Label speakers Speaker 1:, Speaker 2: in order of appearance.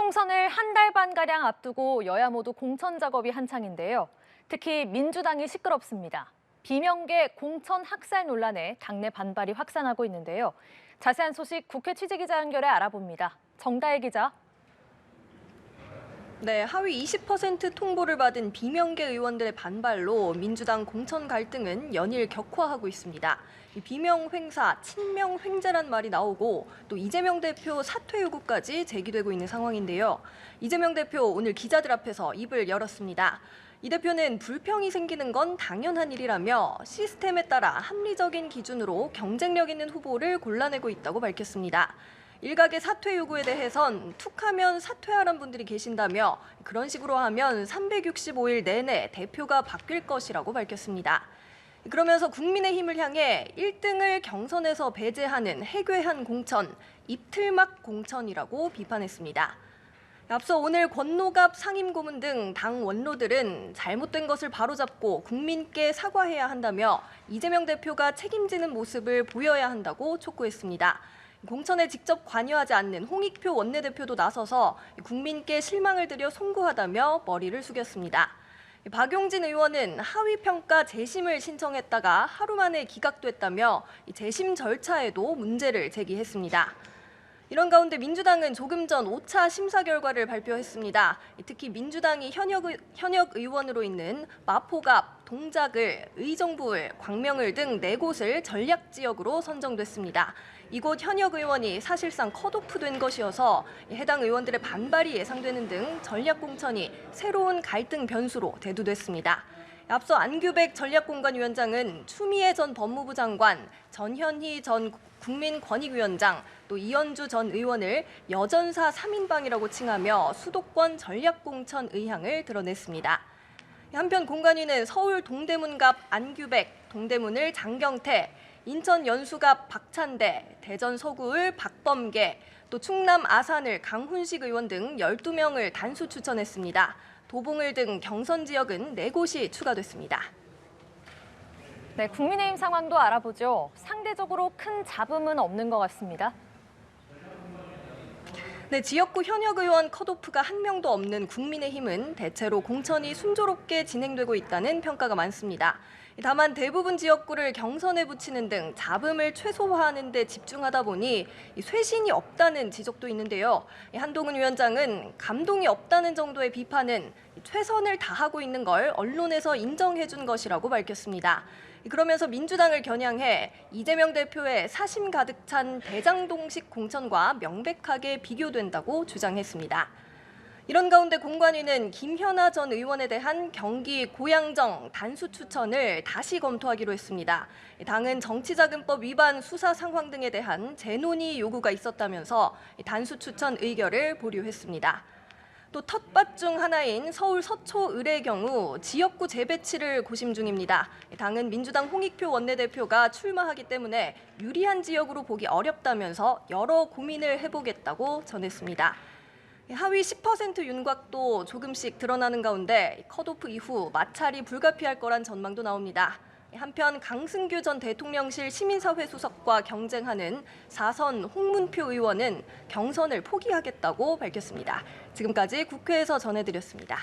Speaker 1: 총선을 한 달 반가량 앞두고 여야 모두 공천 작업이 한창인데요. 특히 민주당이 시끄럽습니다. 비명계 공천 학살 논란에 당내 반발이 확산하고 있는데요. 자세한 소식 국회 취재기자 연결해 알아봅니다. 정다혜 기자.
Speaker 2: 네, 하위 20% 통보를 받은 비명계 의원들의 반발로 민주당 공천 갈등은 연일 격화하고 있습니다. 비명 횡사, 친명 횡재란 말이 나오고 또 이재명 대표 사퇴 요구까지 제기되고 있는 상황인데요. 이재명 대표 오늘 기자들 앞에서 입을 열었습니다. 이 대표는 불평이 생기는 건 당연한 일이라며 시스템에 따라 합리적인 기준으로 경쟁력 있는 후보를 골라내고 있다고 밝혔습니다. 일각의 사퇴 요구에 대해선 툭하면 사퇴하란 분들이 계신다며 그런 식으로 하면 365일 내내 대표가 바뀔 것이라고 밝혔습니다. 그러면서 국민의힘을 향해 1등을 경선에서 배제하는 해괴한 공천, 입틀막 공천이라고 비판했습니다. 앞서 오늘 권노갑 상임고문 등 당 원로들은 잘못된 것을 바로잡고 국민께 사과해야 한다며 이재명 대표가 책임지는 모습을 보여야 한다고 촉구했습니다. 공천에 직접 관여하지 않는 홍익표 원내대표도 나서서 국민께 실망을 드려 송구하다며 머리를 숙였습니다. 박용진 의원은 하위평가 재심을 신청했다가 하루 만에 기각됐다며 재심 절차에도 문제를 제기했습니다. 이런 가운데 민주당은 조금 전 5차 심사 결과를 발표했습니다. 특히 민주당이 현역 의원으로 있는 마포갑, 동작을, 의정부을, 광명을 등 4곳을 전략지역으로 선정됐습니다. 이곳 현역 의원이 사실상 컷오프된 것이어서 해당 의원들의 반발이 예상되는 등 전략공천이 새로운 갈등 변수로 대두됐습니다. 앞서 안규백 전략공관위원장은 추미애 전 법무부 장관, 전현희 전 국민권익위원장, 또 이현주 전 의원을 여전사 3인방이라고 칭하며 수도권 전략공천 의향을 드러냈습니다. 한편 공관위는 서울 동대문갑 안규백, 동대문을 장경태, 인천 연수갑 박찬대, 대전 서구을 박범계, 또 충남 아산을 강훈식 의원 등 12명을 단수 추천했습니다. 도봉을 등 경선 지역은 4곳이 추가됐습니다.
Speaker 1: 네, 국민의힘 상황도 알아보죠. 상대적으로 큰 잡음은 없는 것 같습니다.
Speaker 2: 네, 지역구 현역 의원 컷오프가 한 명도 없는 국민의힘은 대체로 공천이 순조롭게 진행되고 있다는 평가가 많습니다. 다만 대부분 지역구를 경선에 붙이는 등 잡음을 최소화하는 데 집중하다 보니 쇄신이 없다는 지적도 있는데요. 한동훈 위원장은 감동이 없다는 정도의 비판은 최선을 다하고 있는 걸 언론에서 인정해 준 것이라고 밝혔습니다. 그러면서 민주당을 겨냥해 이재명 대표의 사심 가득 찬 대장동식 공천과 명백하게 비교된다고 주장했습니다. 이런 가운데 공관위는 김현아 전 의원에 대한 경기 고양정 단수 추천을 다시 검토하기로 했습니다. 당은 정치자금법 위반 수사 상황 등에 대한 재논의 요구가 있었다면서 단수 추천 의결을 보류했습니다. 또 텃밭 중 하나인 서울 서초을의 경우 지역구 재배치를 고심 중입니다. 당은 민주당 홍익표 원내대표가 출마하기 때문에 유리한 지역으로 보기 어렵다면서 여러 고민을 해보겠다고 전했습니다. 하위 10% 윤곽도 조금씩 드러나는 가운데 컷오프 이후 마찰이 불가피할 거란 전망도 나옵니다. 한편 강승규 전 대통령실 시민사회 수석과 경쟁하는 4선 홍문표 의원은 경선을 포기하겠다고 밝혔습니다. 지금까지 국회에서 전해드렸습니다.